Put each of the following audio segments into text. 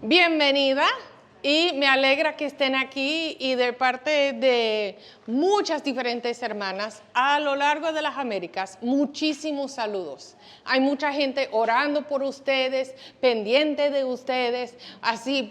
Bienvenida y me alegra que estén aquí y de parte de muchas diferentes hermanas a lo largo de las Américas, muchísimos saludos. Hay mucha gente orando por ustedes, pendiente de ustedes, así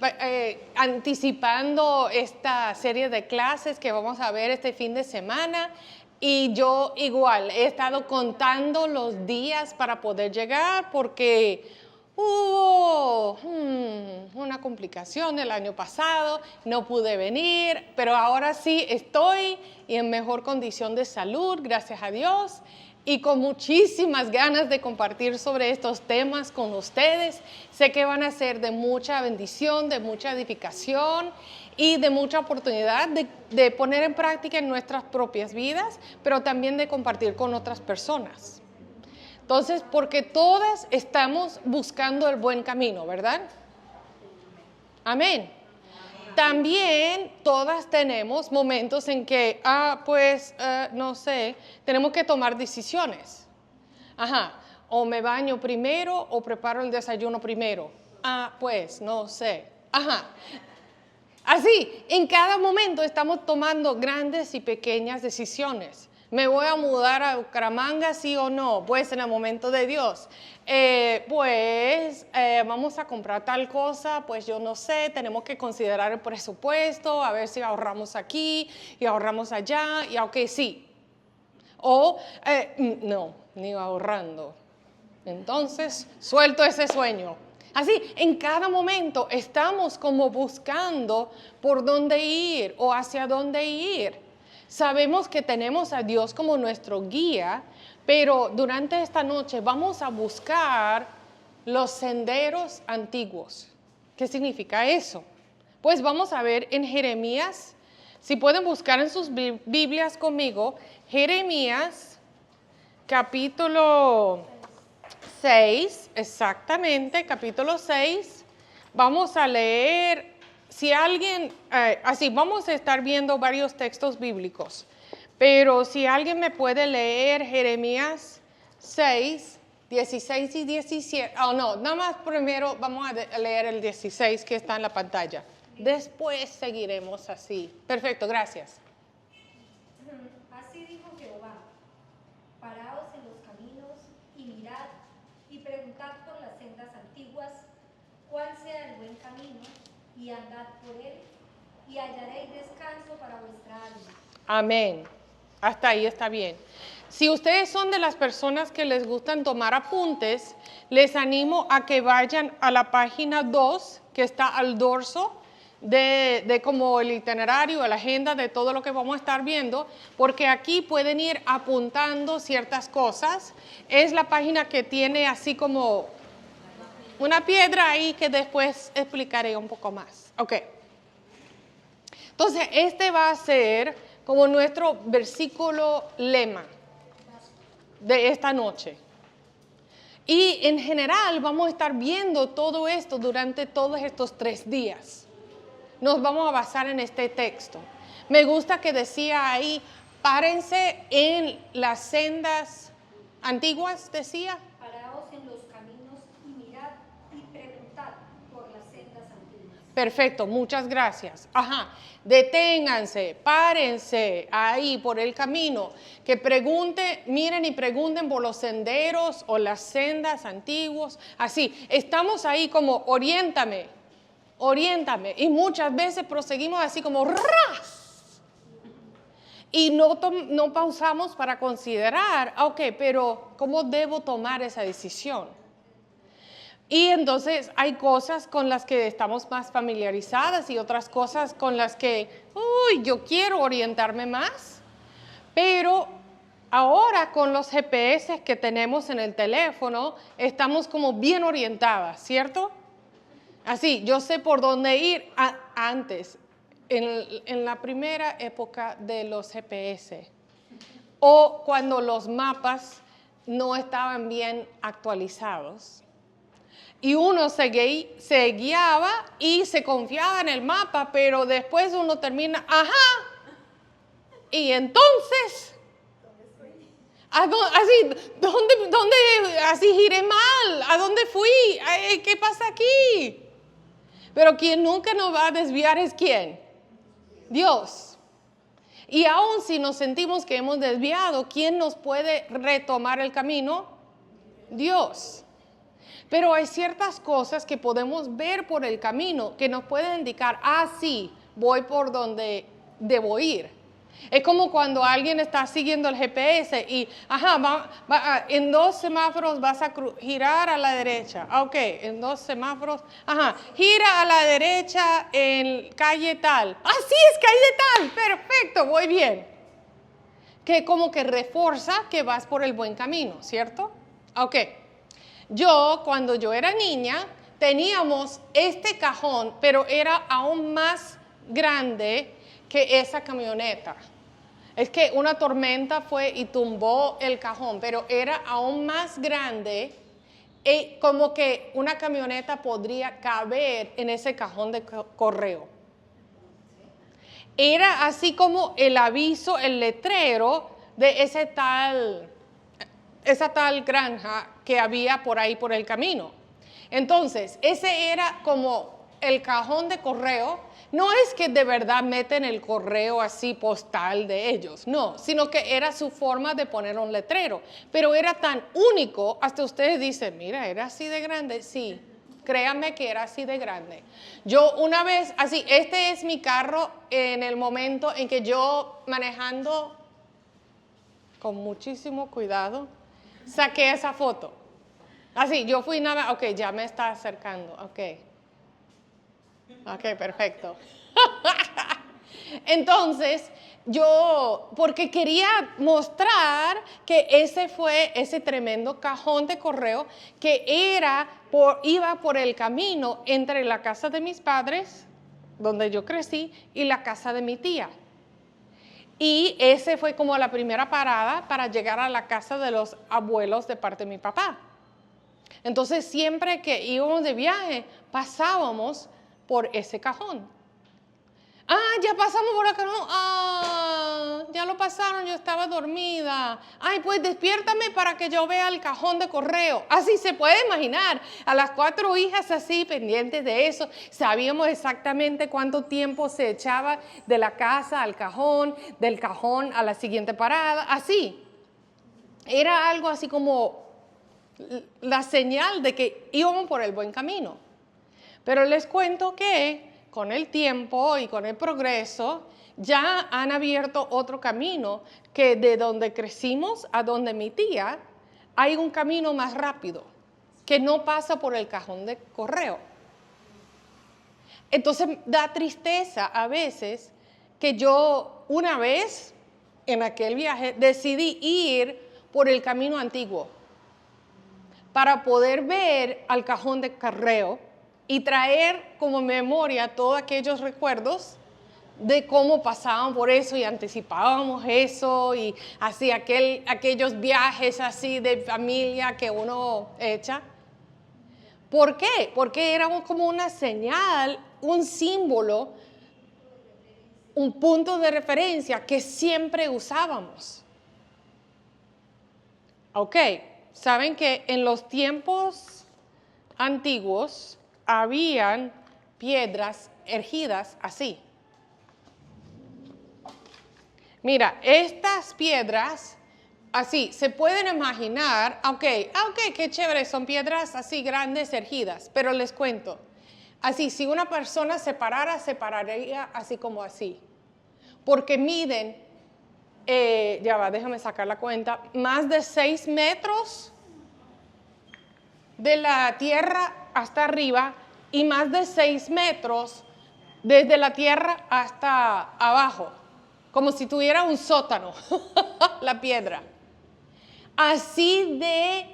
anticipando esta serie de clases que vamos a ver este fin de semana. Y yo igual he estado contando los días para poder llegar porque hubo una complicación el año pasado, no pude venir, pero ahora sí estoy y en mejor condición de salud, gracias a Dios, y con muchísimas ganas de compartir sobre estos temas con ustedes. Sé que van a ser de mucha bendición, de mucha edificación y de mucha oportunidad de poner en práctica en nuestras propias vidas, pero también de compartir con otras personas. Entonces, porque todas estamos buscando el buen camino, ¿verdad? Amén. También todas tenemos momentos en que, no sé, tenemos que tomar decisiones. O me baño primero o preparo el desayuno primero. No sé. Así, en cada momento estamos tomando grandes y pequeñas decisiones. ¿Me voy a mudar a Bucaramanga, sí o no? Pues en el momento de Dios. Vamos a comprar tal cosa, pues yo no sé, tenemos que considerar el presupuesto, a ver si ahorramos aquí y ahorramos allá, y aunque sí. No, ni ahorrando. Entonces, suelto ese sueño. Así, en cada momento estamos como buscando por dónde ir o hacia dónde ir. Sabemos que tenemos a Dios como nuestro guía, pero durante esta noche vamos a buscar los senderos antiguos. ¿Qué significa eso? Pues vamos a ver en Jeremías, si pueden buscar en sus Biblias conmigo, Jeremías capítulo 6, exactamente, capítulo 6, vamos a leer, vamos a estar viendo varios textos bíblicos, pero si alguien me puede leer Jeremías 6, 16 y 17, nada más primero vamos a leer el 16 que está en la pantalla, después seguiremos así. Perfecto, gracias. Así dijo Jehová: paraos en los caminos y mirad y preguntad por las sendas antiguas, cuál sea el buen camino, y andad por él, y hallaréis descanso para vuestra alma. Amén. Hasta ahí está bien. Si ustedes son de las personas que les gustan tomar apuntes, les animo a que vayan a la página 2, que está al dorso de como el itinerario, la agenda de todo lo que vamos a estar viendo, porque aquí pueden ir apuntando ciertas cosas. Es la página que tiene así como una piedra ahí que después explicaré un poco más. Ok. Entonces, este va a ser como nuestro versículo lema de esta noche. Y en general vamos a estar viendo todo esto durante todos estos 3 días. Nos vamos a basar en este texto. Me gusta que decía ahí, párense en las sendas antiguas, decía. Paraos en los caminos y mirad y preguntad por las sendas antiguas. Perfecto, muchas gracias. Deténganse, párense ahí por el camino, que miren y pregunten por los senderos o las sendas antiguos. Así, estamos ahí como oriéntame. Y muchas veces proseguimos así como ¡ras! Y no pausamos para considerar, pero ¿cómo debo tomar esa decisión? Y entonces hay cosas con las que estamos más familiarizadas y otras cosas con las que, yo quiero orientarme más. Pero ahora con los GPS que tenemos en el teléfono, estamos como bien orientadas, ¿cierto? Así, yo sé por dónde ir antes, en la primera época de los GPS, o cuando los mapas no estaban bien actualizados. Y uno se guiaba y se confiaba en el mapa, pero después uno termina, y entonces, ¿dónde así giré mal? ¿A dónde fui? ¿Qué pasa aquí? Pero quien nunca nos va a desviar es ¿quién? Dios. Y aun si nos sentimos que hemos desviado, ¿quién nos puede retomar el camino? Dios. Pero hay ciertas cosas que podemos ver por el camino que nos pueden indicar, sí, voy por donde debo ir. Es como cuando alguien está siguiendo el GPS y, en 2 semáforos vas a girar a la derecha. Ok, en 2 semáforos, gira a la derecha en calle tal. Sí, es calle tal, perfecto, voy bien. Que como que refuerza que vas por el buen camino, ¿cierto? Ok, cuando yo era niña, teníamos este cajón, pero era aún más grande que esa camioneta. Es que una tormenta fue y tumbó el cajón, pero era aún más grande, como que una camioneta podría caber en ese cajón de correo. Era así como el aviso, el letrero de esa tal granja que había por ahí por el camino. Entonces, ese era como el cajón de correo. No es que de verdad meten el correo así postal de ellos, no, sino que era su forma de poner un letrero. Pero era tan único, hasta ustedes dicen, mira, era así de grande. Sí, créanme que era así de grande. Yo una vez, este es mi carro en el momento en que yo manejando con muchísimo cuidado, saqué esa foto. Yo fui nada, ok, ya me está acercando, ok, perfecto. Entonces, porque quería mostrar que ese fue ese tremendo cajón de correo que iba por el camino entre la casa de mis padres, donde yo crecí, y la casa de mi tía. Y ese fue como la primera parada para llegar a la casa de los abuelos de parte de mi papá. Entonces, siempre que íbamos de viaje, pasábamos por ese cajón. Ya pasamos por acá, no, ya lo pasaron, yo estaba dormida. Pues despiértame para que yo vea el cajón de correo. Así se puede imaginar, a las 4 hijas así pendientes de eso. Sabíamos exactamente cuánto tiempo se echaba de la casa al cajón, del cajón a la siguiente parada, así. Era algo así como la señal de que íbamos por el buen camino. Pero les cuento que con el tiempo y con el progreso, ya han abierto otro camino, que de donde crecimos a donde mi tía, hay un camino más rápido, que no pasa por el cajón de correo. Entonces da tristeza a veces que yo una vez en aquel viaje decidí ir por el camino antiguo para poder ver al cajón de correo y traer como memoria todos aquellos recuerdos de cómo pasaban por eso y anticipábamos eso y así aquellos viajes así de familia que uno echa. ¿Por qué? Porque era como una señal, un símbolo, un punto de referencia que siempre usábamos. Ok, saben que en los tiempos antiguos habían piedras erguidas así. Mira, estas piedras así, se pueden imaginar, ok, qué chévere, son piedras así grandes erguidas, pero les cuento, así, si una persona se pararía así como así, porque miden, déjame sacar la cuenta, más de 6 metros de la tierra hasta arriba y más de 6 metros desde la tierra hasta abajo, como si tuviera un sótano, la piedra. Así de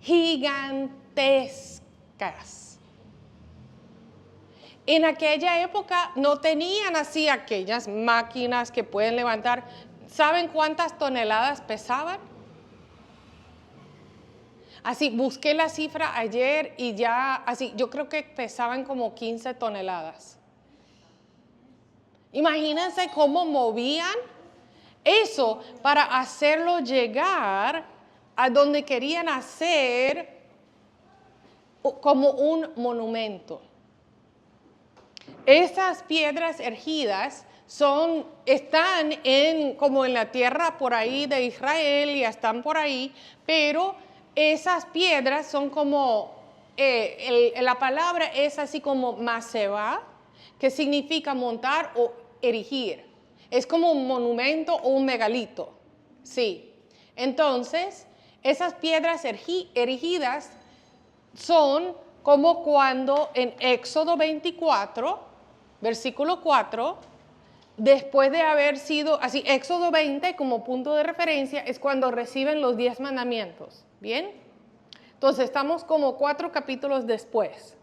gigantescas. En aquella época no tenían así aquellas máquinas que pueden levantar. ¿Saben cuántas toneladas pesaban? Así, busqué la cifra ayer y ya, así, yo creo que pesaban como 15 toneladas. Imagínense cómo movían eso para hacerlo llegar a donde querían hacer como un monumento. Esas piedras erguidas están como en la tierra por ahí de Israel y están por ahí, pero esas piedras son como, la palabra es así como maseba, que significa montar o erigir. Es como un monumento o un megalito, sí. Entonces, esas piedras erigidas son como cuando en Éxodo 24, versículo 4, después de haber sido, así, Éxodo 20 como punto de referencia es cuando reciben los 10 mandamientos, ¿bien? Entonces estamos como 4 capítulos después.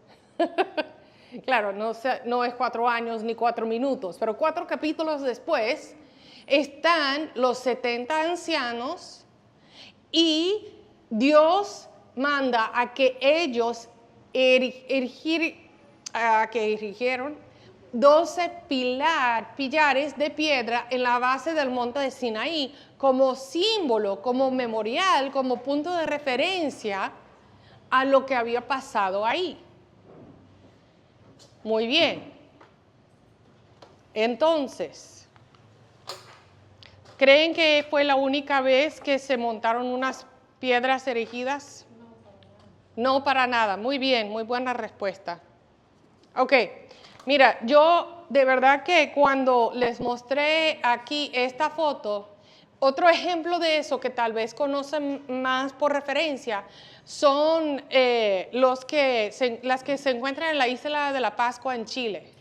Claro, no es 4 años ni 4 minutos, pero 4 capítulos después están los 70 ancianos y Dios manda a que ellos erigieron 12 pilares de piedra en la base del monte de Sinaí como símbolo, como memorial, como punto de referencia a lo que había pasado ahí. Muy bien. Entonces, ¿creen que fue la única vez que se montaron unas piedras erigidas? No, para nada. Muy bien, muy buena respuesta. Ok, mira, yo de verdad que cuando les mostré aquí esta foto, otro ejemplo de eso que tal vez conocen más por referencia son las que se encuentran en la isla de la Pascua en Chile.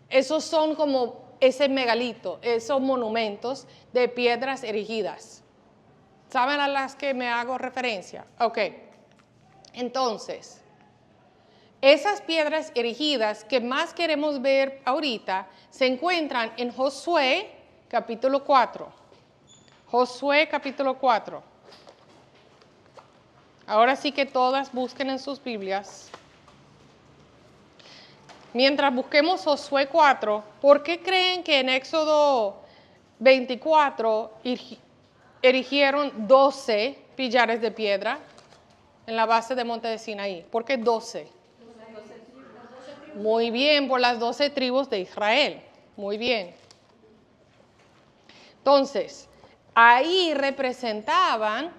Esos son como ese megalito, esos monumentos de piedras erigidas. ¿Saben a las que me hago referencia? Ok, entonces, esas piedras erigidas que más queremos ver ahorita se encuentran en Josué capítulo 4. Josué capítulo 4. Ahora sí que todas busquen en sus Biblias. Mientras busquemos Josué 4, ¿por qué creen que en Éxodo 24 erigieron 12 pilares de piedra en la base del monte de Sinaí? ¿Por qué 12? Muy bien, por las 12 tribus de Israel. Muy bien. Entonces, ahí representaban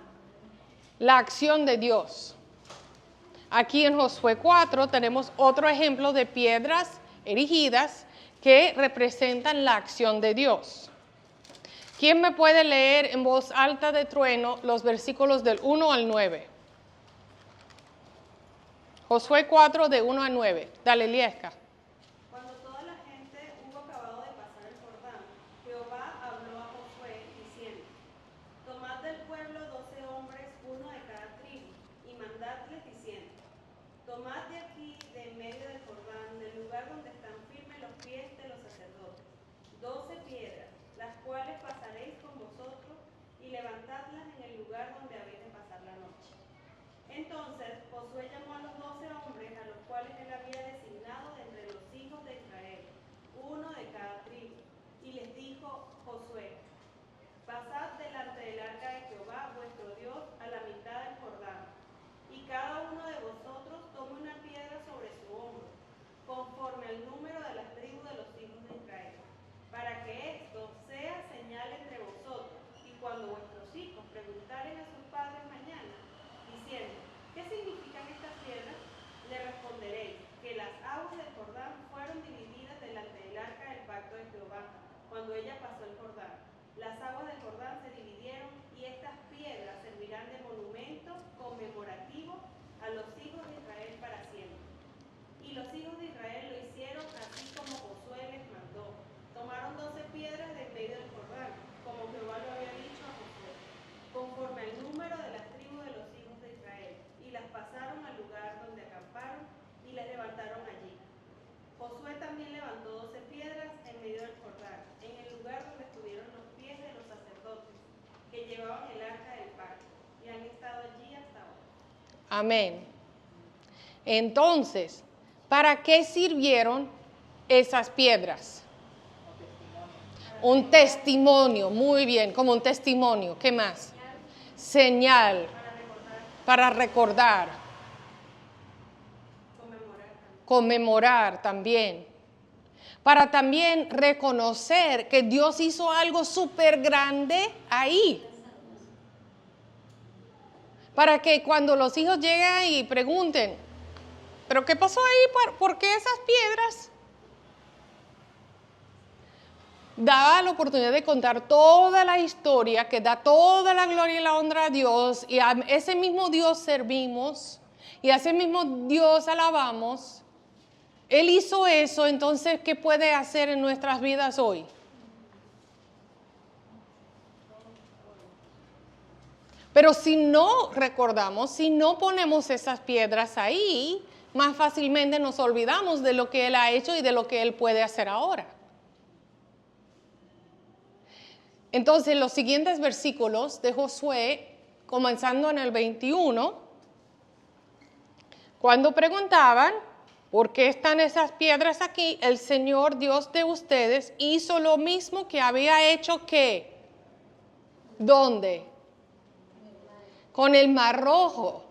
la acción de Dios. Aquí en Josué 4 tenemos otro ejemplo de piedras erigidas que representan la acción de Dios. ¿Quién me puede leer en voz alta de trueno los versículos del 1 al 9? Josué 4 de 1 a 9. Dale, Liesca. Cuando toda la gente hubo acabado de pasar el Jordán, Jehová habló a Josué diciendo: Tomad del pueblo 12 hombres, uno de cada tribu, y mandadles diciendo: Tomad de aquí, de en medio del Jordán, del lugar donde están firmes los pies de los sacerdotes, 12 piedras, las cuales pasaréis con vosotros, y levantadlas en el lugar donde habéis de pasar la noche. Entonces Josué llamó a los 12 hombres a los cuales él había designado de entre los hijos de Israel, uno de cada tribu, y les dijo Josué: Pasad delante del arca de Jehová vuestro Dios a la mitad del Jordán, y cada uno de vosotros tome una piedra sobre su hombro, conforme al número de las tribus de los hijos de Israel, para que esto sea señal entre vosotros, y cuando vuestros hijos preguntaren a sus padres mañana, diciendo: ¿qué significan estas piedras? Le responderéis que las aguas del Jordán fueron divididas delante del arca del pacto de Jehová, cuando ella pasó el Jordán. Las aguas del Jordán se dividieron, y estas piedras servirán de monumento conmemorativo a los hijos de Israel para siempre. Y los hijos de Israel lo hicieron así como Josué les mandó. Tomaron 12 piedras de en medio del Jordán, como Jehová lo había dicho a Josué, conforme al número de las tribus de los hijos de Israel, y las pasaron al lugar donde acamparon y las levantaron allí. Josué también levantó 12 piedras en medio del Jordán, en el lugar donde estuvieron los pies de los sacerdotes que llevaban el arca del pacto, y han estado allí hasta ahora. Amén. Entonces, ¿para qué sirvieron esas piedras? Un testimonio, muy bien, como un testimonio. ¿Qué más? Señal. Para recordar. conmemorar también, para también reconocer que Dios hizo algo súper grande ahí. Para que cuando los hijos lleguen y pregunten, ¿pero qué pasó ahí? ¿Por qué esas piedras? Daba la oportunidad de contar toda la historia, que da toda la gloria y la honra a Dios, y a ese mismo Dios servimos, y a ese mismo Dios alabamos. Él hizo eso, entonces, ¿qué puede hacer en nuestras vidas hoy? Pero si no recordamos, si no ponemos esas piedras ahí, más fácilmente nos olvidamos de lo que Él ha hecho y de lo que Él puede hacer ahora. Entonces, los siguientes versículos de Josué, comenzando en el 21, cuando preguntaban, ¿por qué están esas piedras aquí? El Señor Dios de ustedes hizo lo mismo que había hecho, ¿qué? ¿Dónde? Con el Mar Rojo.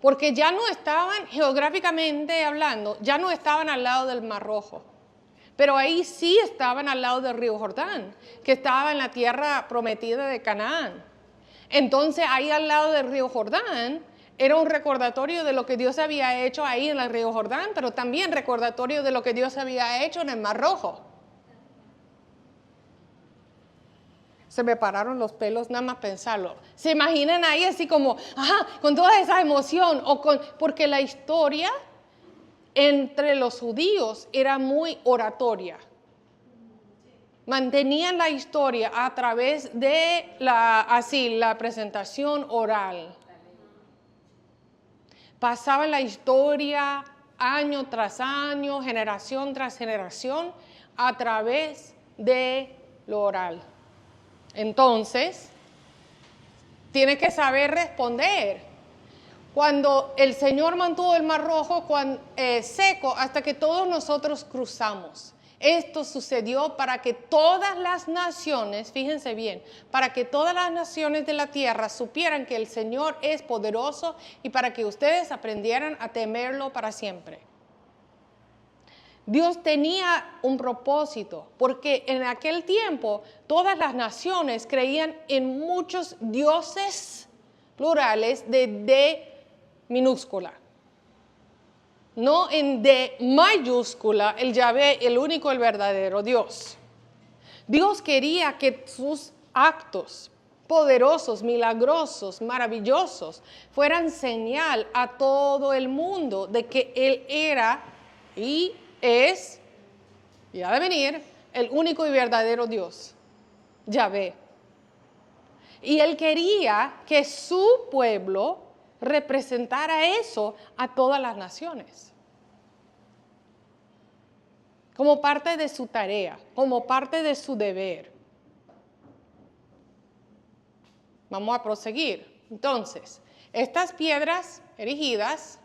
Porque ya no estaban, geográficamente hablando, ya no estaban al lado del Mar Rojo. Pero ahí sí estaban al lado del río Jordán, que estaba en la tierra prometida de Canaán. Entonces ahí al lado del río Jordán era un recordatorio de lo que Dios había hecho ahí en el río Jordán, pero también recordatorio de lo que Dios había hecho en el Mar Rojo. Se me pararon los pelos nada más pensarlo. ¿Se imaginan ahí así como, con toda esa emoción? Porque la historia entre los judíos era muy oratoria. Mantenían la historia a través de la presentación oral. Pasaban la historia año tras año, generación tras generación, a través de lo oral. Entonces, tienes que saber responder. Cuando el Señor mantuvo el Mar Rojo seco hasta que todos nosotros cruzamos. Esto sucedió para que todas las naciones, fíjense bien, para que todas las naciones de la tierra supieran que el Señor es poderoso y para que ustedes aprendieran a temerlo para siempre. Dios tenía un propósito, porque en aquel tiempo todas las naciones creían en muchos dioses plurales de D minúscula. No en D mayúscula, el Yahvé, el único, el verdadero Dios. Dios quería que sus actos poderosos, milagrosos, maravillosos, fueran señal a todo el mundo de que Él era y es, y ha de venir, el único y verdadero Dios, Yahvé. Y Él quería que su pueblo representara eso a todas las naciones. Como parte de su tarea, como parte de su deber. Vamos a proseguir. Entonces, estas piedras erigidas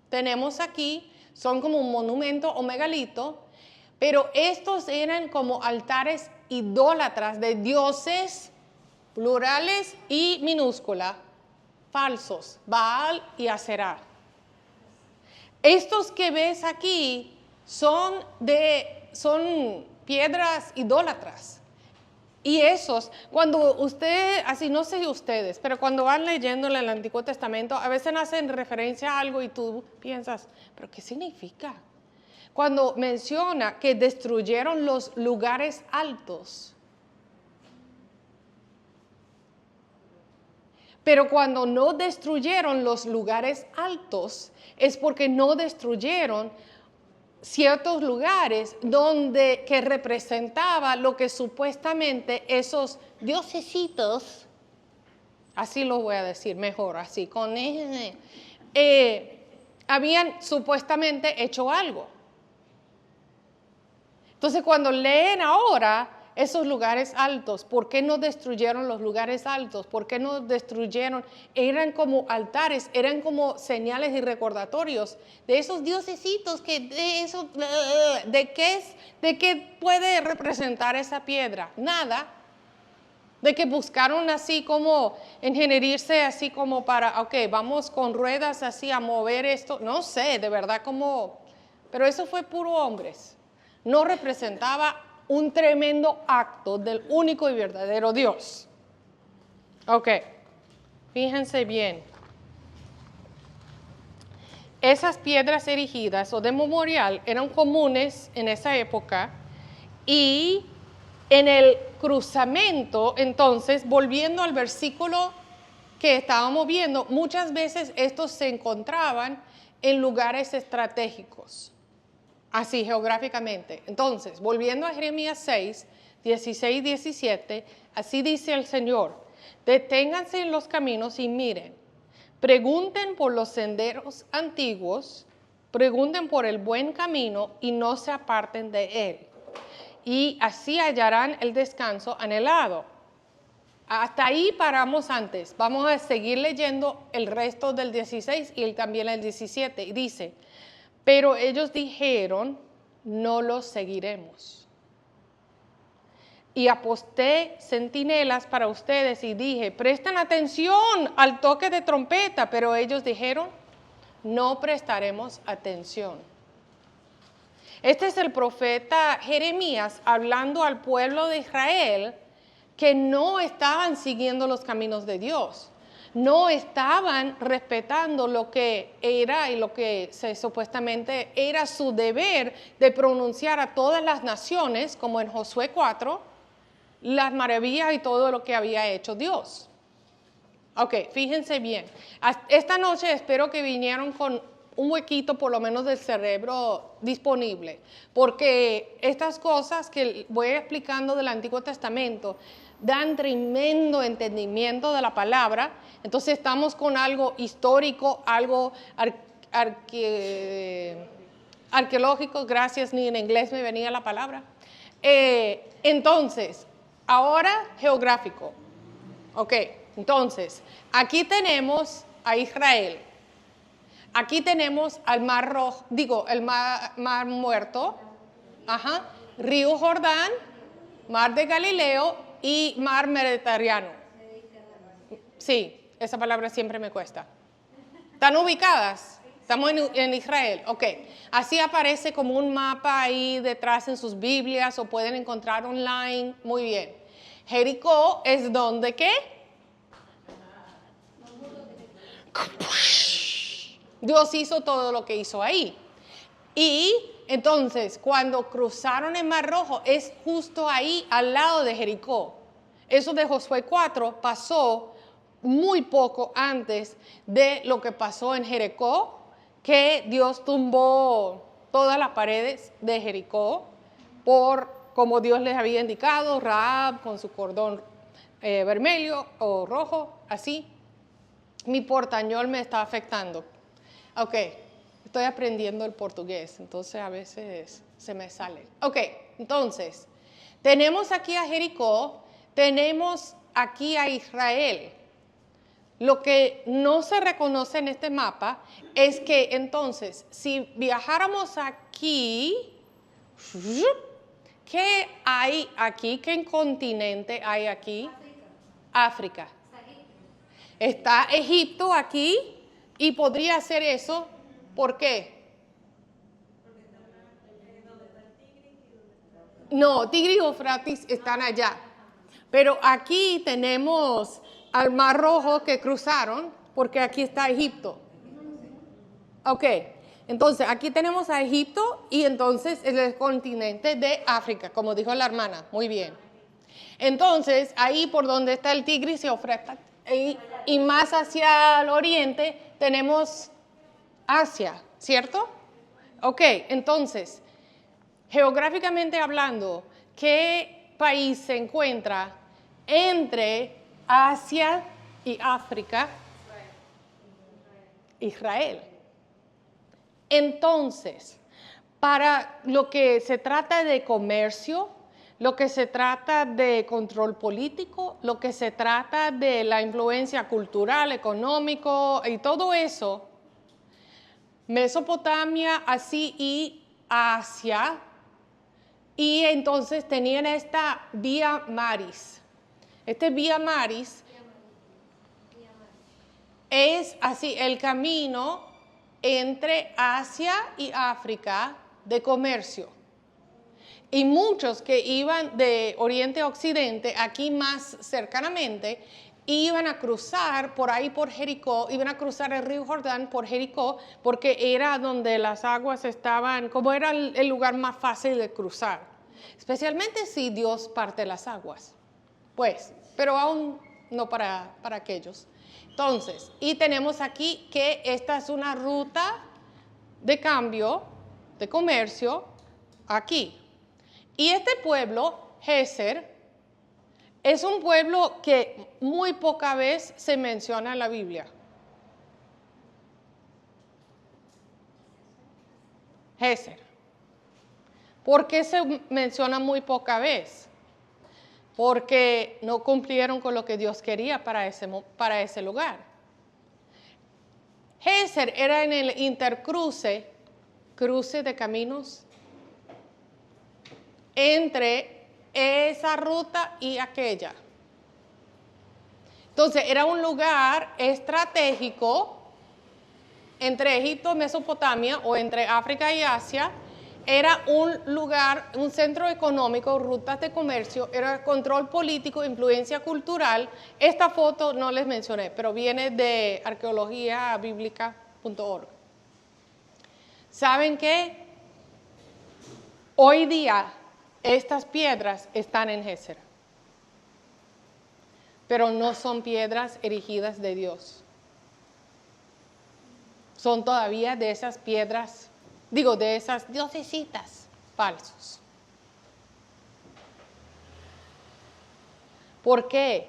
tenemos aquí, son como un monumento o megalito, pero estos eran como altares idólatras de dioses plurales y minúscula, falsos, Baal y Aserá. Estos que ves aquí son piedras idólatras. Y esos, cuando usted, así no sé ustedes, pero cuando van leyendo el Antiguo Testamento, a veces hacen referencia a algo y tú piensas, ¿pero qué significa? Cuando menciona que destruyeron los lugares altos. Pero cuando no destruyeron los lugares altos, es porque no destruyeron ciertos lugares que representaba lo que supuestamente esos diosesitos, así lo voy a decir mejor, así, habían supuestamente hecho algo. Entonces, cuando leen ahora esos lugares altos, ¿por qué no destruyeron los lugares altos? ¿Por qué no destruyeron? Eran como altares, eran como señales y recordatorios de esos diosesitos ¿de qué puede representar esa piedra? Nada. De que buscaron así como ingenierirse así como para, ok, vamos con ruedas así a mover esto. No sé, de verdad como, pero eso fue puro hombres. No representaba un tremendo acto del único y verdadero Dios. Ok, fíjense bien. Esas piedras erigidas o de memorial eran comunes en esa época y en el cruzamiento, entonces, volviendo al versículo que estábamos viendo, muchas veces estos se encontraban en lugares estratégicos, así geográficamente. Entonces, volviendo a Jeremías 6, 16 y 17, así dice el Señor: deténganse en los caminos y miren. Pregunten por los senderos antiguos, pregunten por el buen camino y no se aparten de él. Y así hallarán el descanso anhelado. Hasta ahí paramos antes. Vamos a seguir leyendo el resto del 16 y también el 17. Y dice, pero ellos dijeron, no los seguiremos. Y aposté centinelas para ustedes y dije, presten atención al toque de trompeta, pero ellos dijeron, no prestaremos atención. Este es el profeta Jeremías hablando al pueblo de Israel que no estaban siguiendo los caminos de Dios, no estaban respetando lo que era y lo que supuestamente era su deber de pronunciar a todas las naciones, como en Josué 4, las maravillas y todo lo que había hecho Dios. Ok, fíjense bien. Esta noche espero que vinieron con un huequito por lo menos del cerebro disponible, porque estas cosas que voy explicando del Antiguo Testamento dan tremendo entendimiento de la palabra. Entonces estamos con algo histórico, algo arqueológico, gracias, ni en inglés me venía la palabra. Entonces, ahora geográfico. Ok, entonces, aquí tenemos a Israel. Aquí tenemos al Mar Rojo, el mar Muerto, Río Jordán, Mar de Galileo y Mar Mediterráneo. Sí, esa palabra siempre me cuesta. ¿Están ubicadas? Estamos en Israel, ok. Así aparece como un mapa ahí detrás en sus Biblias o pueden encontrar online. Muy bien. Jericó es donde, ¿qué? Dios hizo todo lo que hizo ahí. Y entonces, cuando cruzaron el Mar Rojo, es justo ahí, al lado de Jericó. Eso de Josué 4 pasó muy poco antes de lo que pasó en Jericó, que Dios tumbó todas las paredes de Jericó como Dios les había indicado, Rahab con su cordón vermelho o rojo, así. Mi portañol me está afectando. Ok, estoy aprendiendo el portugués, entonces a veces se me sale. Ok, entonces, tenemos aquí a Jericó, tenemos aquí a Israel. Lo que no se reconoce en este mapa es que entonces, si viajáramos aquí, ¿qué hay aquí? ¿Qué continente hay aquí? África. Está Egipto aquí y podría ser eso. ¿Por qué? No, Tigris y Éufrates están allá. Pero aquí tenemos al Mar Rojo que cruzaron, porque aquí está Egipto. Ok, entonces aquí tenemos a Egipto y entonces el continente de África, como dijo la hermana. Muy bien. Entonces, ahí por donde está el Tigris y Éufrates, y más hacia el oriente tenemos Asia, ¿cierto? Ok, entonces, geográficamente hablando, ¿qué país se encuentra entre Asia y África? Israel. Entonces, para lo que se trata de comercio, lo que se trata de control político, lo que se trata de la influencia cultural, económico y todo eso, Mesopotamia así y Asia, y entonces tenían esta vía maris. Este Vía Maris es así el camino entre Asia y África de comercio. Y muchos que iban de Oriente a Occidente, aquí más cercanamente, iban a cruzar por ahí por Jericó, iban a cruzar el río Jordán por Jericó, porque era donde las aguas estaban, como era el lugar más fácil de cruzar. Especialmente si Dios parte las aguas. Pues, pero aún no para aquellos. Entonces, y tenemos aquí que esta es una ruta de cambio, de comercio, aquí. Y este pueblo, Geser, es un pueblo que muy poca vez se menciona en la Biblia. Geser. ¿Por qué se menciona muy poca vez? Porque no cumplieron con lo que Dios quería para ese lugar. Geser era en el intercruce, cruce de caminos, entre esa ruta y aquella. Entonces, era un lugar estratégico entre Egipto y Mesopotamia, o entre África y Asia. Era un lugar, un centro económico, rutas de comercio, era control político, influencia cultural. Esta foto no les mencioné, pero viene de arqueologiabiblica.org. ¿Saben qué? Hoy día estas piedras están en Geser, pero no son piedras erigidas de Dios. Son todavía de esas piedras, de esas diosesitas falsos. ¿Por qué?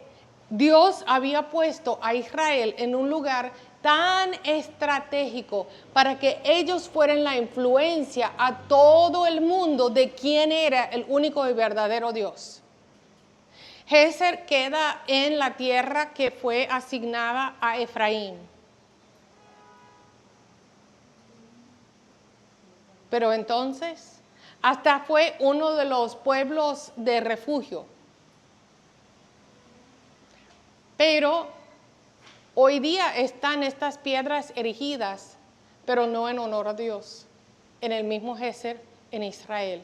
Dios había puesto a Israel en un lugar tan estratégico para que ellos fueran la influencia a todo el mundo de quién era el único y verdadero Dios. Geser queda en la tierra que fue asignada a Efraín. Pero entonces, hasta fue uno de los pueblos de refugio. Pero hoy día están estas piedras erigidas, pero no en honor a Dios, en el mismo Geser, en Israel.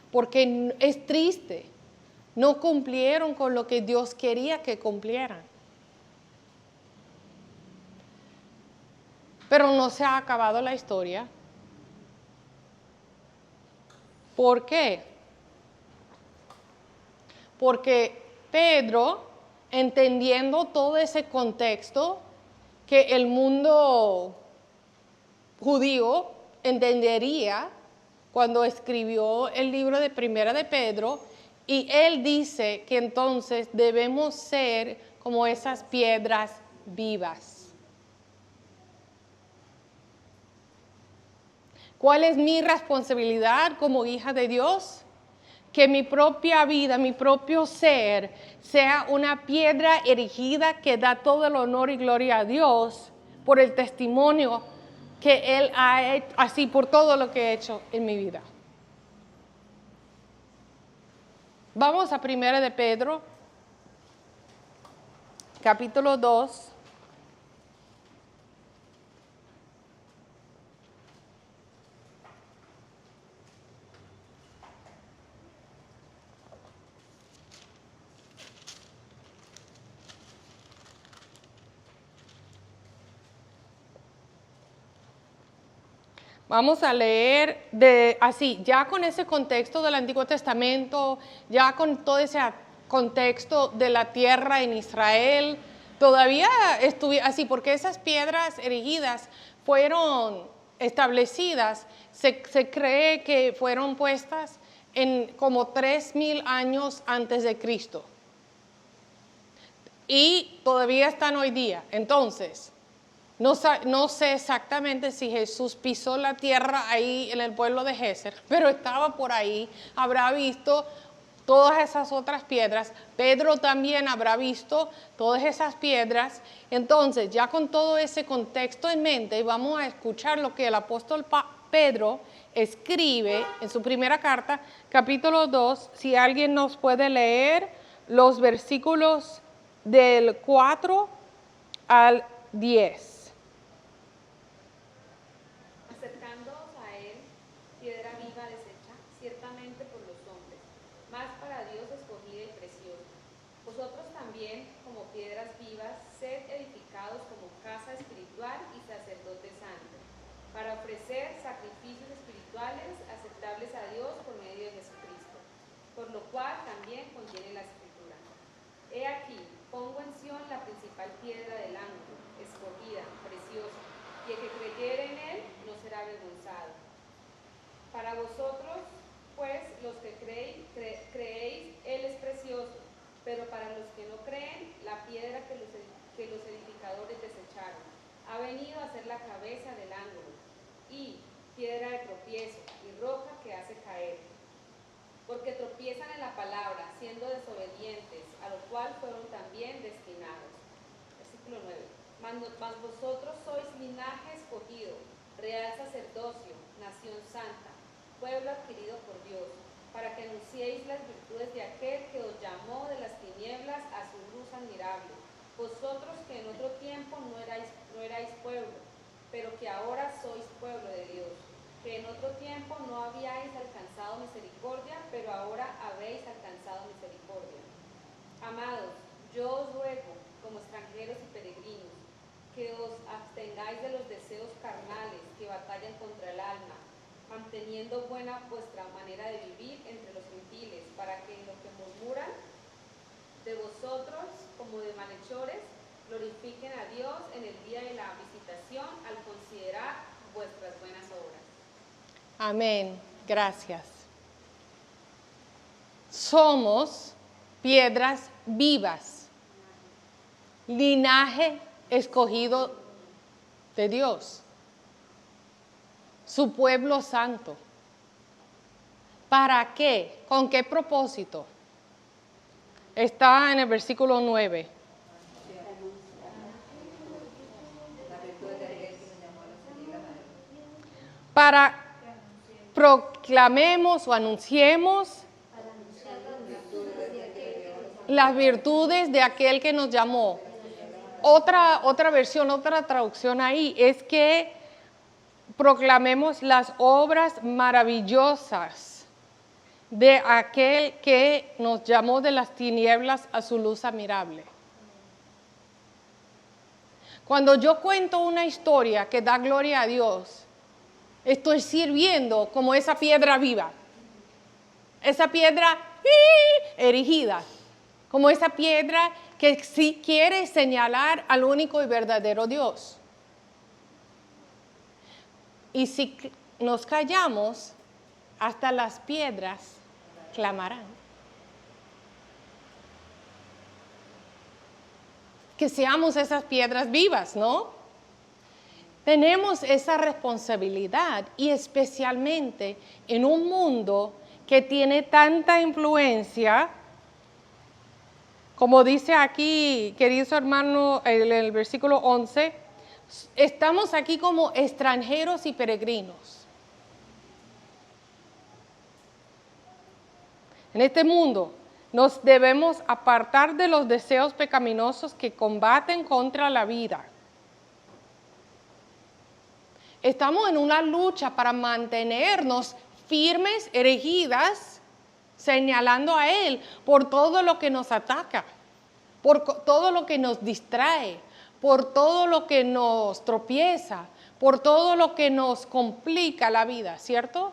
Porque es triste, no cumplieron con lo que Dios quería que cumplieran. Pero no se ha acabado la historia. ¿Por qué? Porque Pedro, entendiendo todo ese contexto que el mundo judío entendería cuando escribió el libro de Primera de Pedro, y él dice que entonces debemos ser como esas piedras vivas. ¿Cuál es mi responsabilidad como hija de Dios? Que mi propia vida, mi propio ser, sea una piedra erigida que da todo el honor y gloria a Dios por el testimonio que Él ha hecho, así por todo lo que he hecho en mi vida. Vamos a 1 de Pedro, capítulo 2. Vamos a leer ya con ese contexto del Antiguo Testamento, ya con todo ese contexto de la tierra en Israel, todavía así, porque esas piedras erigidas fueron establecidas, se cree que fueron puestas en como 3000 años antes de Cristo. Y todavía están hoy día. Entonces, no sé exactamente si Jesús pisó la tierra ahí en el pueblo de Geser, pero estaba por ahí, habrá visto todas esas otras piedras. Pedro también habrá visto todas esas piedras. Entonces, ya con todo ese contexto en mente, vamos a escuchar lo que el apóstol Pedro escribe en su primera carta, capítulo 2. Si alguien nos puede leer los versículos del 4 al 10. Acercándoos a él, piedra viva deshecha, ciertamente por los hombres, mas para Dios escogida y preciosa. Vosotros también, como piedras vivas, sed edificados como casa espiritual y sacerdote santo, para ofrecer sacrificios espirituales aceptables a Dios por medio de Jesucristo, por lo cual también contiene la Escritura. He aquí, pongo en Sión la principal piedra del ángulo, escogida, preciosa, y el que creyere en él no será avergonzado. Para vosotros, pues, los que creéis, él es precioso, pero para los que no creen, la piedra que los edificadores desecharon ha venido a ser la cabeza del ángulo, y piedra de tropiezo y roca que hace caer. Porque tropiezan en la palabra, siendo desobedientes, a lo cual fueron también destinados. Versículo 9. Mas vosotros sois linaje escogido, real sacerdocio, nación santa, pueblo adquirido por Dios, para que anunciéis las virtudes de aquel que os llamó de las tinieblas a su luz admirable. Vosotros que en otro tiempo no erais pueblo, pero que ahora sois pueblo de Dios, que en otro tiempo no habíais alcanzado misericordia, pero ahora habéis alcanzado misericordia. Amados, yo os ruego, como extranjeros y peregrinos, que os abstengáis de los deseos carnales que batallan contra el alma, manteniendo buena vuestra manera de vivir entre los gentiles, para que en lo que murmuran de vosotros como de malhechores, glorifiquen a Dios en el día de la visitación al considerar vuestras buenas obras. Amén. Gracias. Somos piedras vivas, linaje escogido de Dios, su pueblo santo. ¿Para qué? ¿Con qué propósito? Está en el versículo 9. Para proclamemos o anunciemos las virtudes de aquel que nos llamó. Otra versión, otra traducción ahí es que proclamemos las obras maravillosas de aquel que nos llamó de las tinieblas a su luz admirable. Cuando yo cuento una historia que da gloria a Dios, estoy sirviendo como esa piedra viva, esa piedra erigida, como esa piedra que sí quiere señalar al único y verdadero Dios. Y si nos callamos, hasta las piedras clamarán. Que seamos esas piedras vivas, ¿no? Tenemos esa responsabilidad, y especialmente en un mundo que tiene tanta influencia, como dice aquí, querido hermano, en el versículo 11, estamos aquí como extranjeros y peregrinos. En este mundo nos debemos apartar de los deseos pecaminosos que combaten contra la vida. Estamos en una lucha para mantenernos firmes, erigidas, señalando a Él por todo lo que nos ataca, por todo lo que nos distrae, por todo lo que nos tropieza, por todo lo que nos complica la vida, ¿cierto?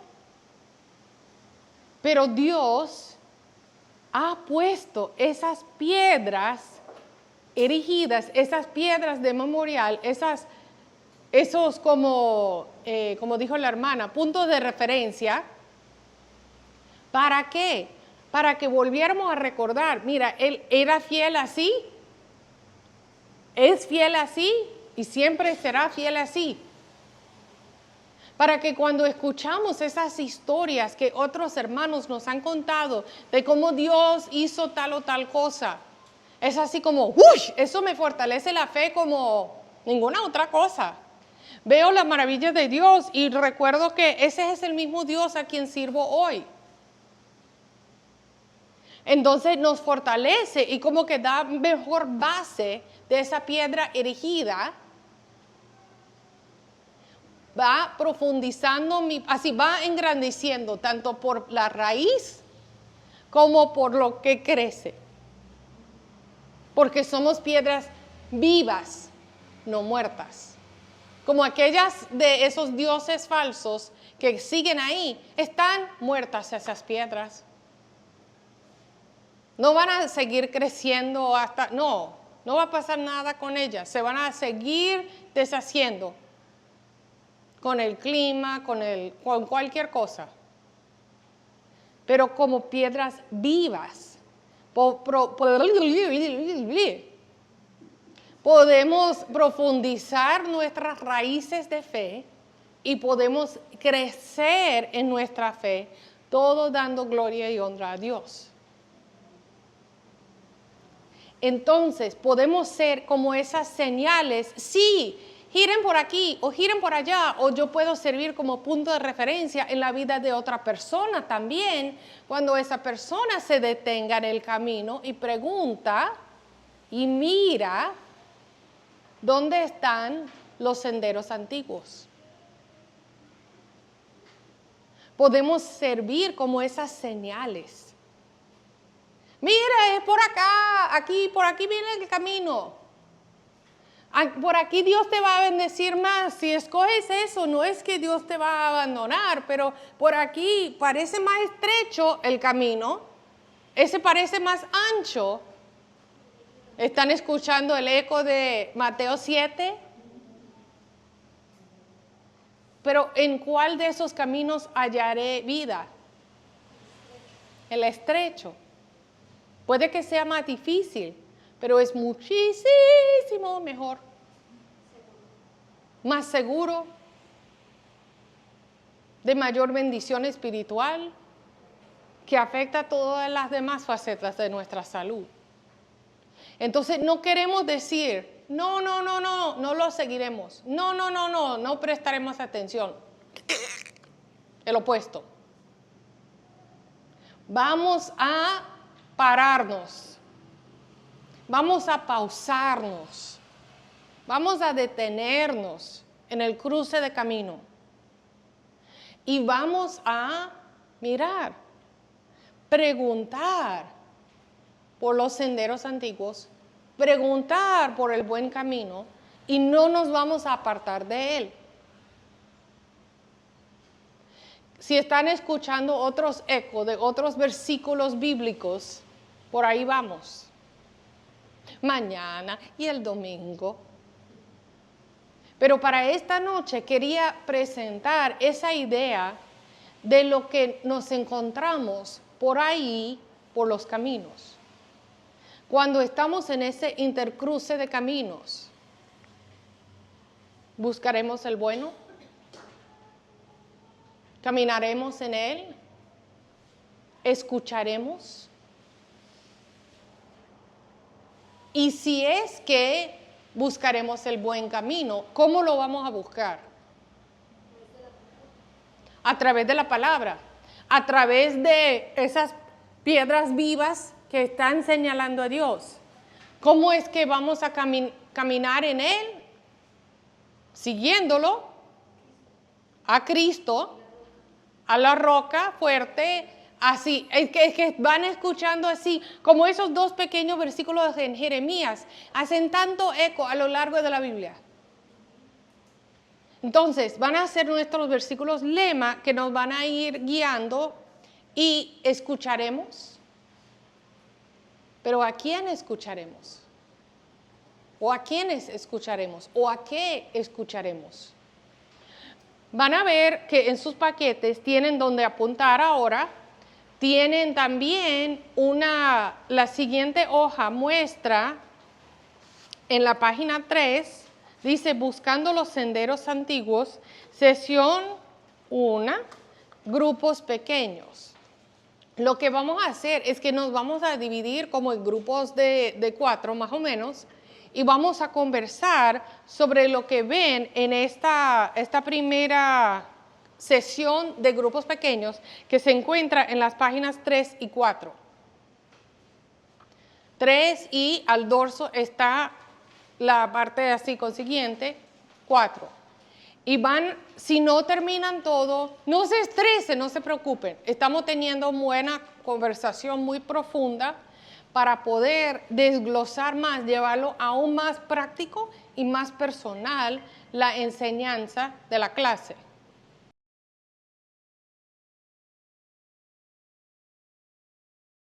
Pero Dios ha puesto esas piedras erigidas, esas piedras de memorial, esos como dijo la hermana, puntos de referencia. ¿Para qué? Para que volviéramos a recordar, mira, Él era fiel así, es fiel así y siempre será fiel así. Para que cuando escuchamos esas historias que otros hermanos nos han contado de cómo Dios hizo tal o tal cosa, es así como, ¡uy! Eso me fortalece la fe como ninguna otra cosa. Veo las maravillas de Dios y recuerdo que ese es el mismo Dios a quien sirvo hoy. Entonces nos fortalece y como que da mejor base de esa piedra erigida. Va profundizando, así va engrandeciendo tanto por la raíz como por lo que crece. Porque somos piedras vivas, no muertas. Como aquellas de esos dioses falsos que siguen ahí, están muertas esas piedras. No van a seguir creciendo hasta, no va a pasar nada con ellas. Se van a seguir deshaciendo con el clima, con cualquier cosa. Pero como piedras vivas, podemos profundizar nuestras raíces de fe y podemos crecer en nuestra fe, todo dando gloria y honra a Dios. Entonces, podemos ser como esas señales, sí, giren por aquí o giren por allá, o yo puedo servir como punto de referencia en la vida de otra persona también, cuando esa persona se detenga en el camino y pregunta y mira dónde están los senderos antiguos. Podemos servir como esas señales. Mira, es por acá, por aquí viene el camino. Por aquí Dios te va a bendecir más. Si escoges eso, no es que Dios te va a abandonar, pero por aquí parece más estrecho el camino. Ese parece más ancho. ¿Están escuchando el eco de Mateo 7? Pero ¿en cuál de esos caminos hallaré vida? El estrecho. Puede que sea más difícil, pero es muchísimo mejor. Más seguro, de mayor bendición espiritual, que afecta a todas las demás facetas de nuestra salud. Entonces no queremos decir, no lo seguiremos. No prestaremos atención. El opuesto. Vamos a pararnos. Vamos a pausarnos. Vamos a detenernos en el cruce de camino. Y vamos a mirar, preguntar por los senderos antiguos, preguntar por el buen camino y no nos vamos a apartar de él. Si están escuchando otros ecos de otros versículos bíblicos, por ahí vamos. Mañana y el domingo. Pero para esta noche quería presentar esa idea de lo que nos encontramos por ahí, por los caminos. Cuando estamos en ese intercruce de caminos, ¿buscaremos el bueno? ¿Caminaremos en él? ¿Escucharemos? Y si es que buscaremos el buen camino, ¿cómo lo vamos a buscar? A través de la palabra, a través de esas piedras vivas que están señalando a Dios. ¿Cómo es que vamos a caminar en él? Siguiéndolo a Cristo, a la roca fuerte, así, es que van escuchando así, como esos dos pequeños versículos en Jeremías, hacen tanto eco a lo largo de la Biblia. Entonces, van a ser nuestros versículos lema que nos van a ir guiando y escucharemos. Pero ¿a quién escucharemos? ¿O a quiénes escucharemos? ¿O a qué escucharemos? Van a ver que en sus paquetes tienen donde apuntar ahora. Tienen también la siguiente hoja muestra en la página 3, dice buscando los senderos antiguos, sesión 1, grupos pequeños. Lo que vamos a hacer es que nos vamos a dividir como en grupos de 4 más o menos y vamos a conversar sobre lo que ven en esta primera sesión de grupos pequeños que se encuentra en las páginas 3 y 4. 3 y al dorso está la parte así consiguiente, 4. Y van, si no terminan todo, no se estresen, no se preocupen. Estamos teniendo buena conversación muy profunda para poder desglosar más, llevarlo aún más práctico y más personal la enseñanza de la clase.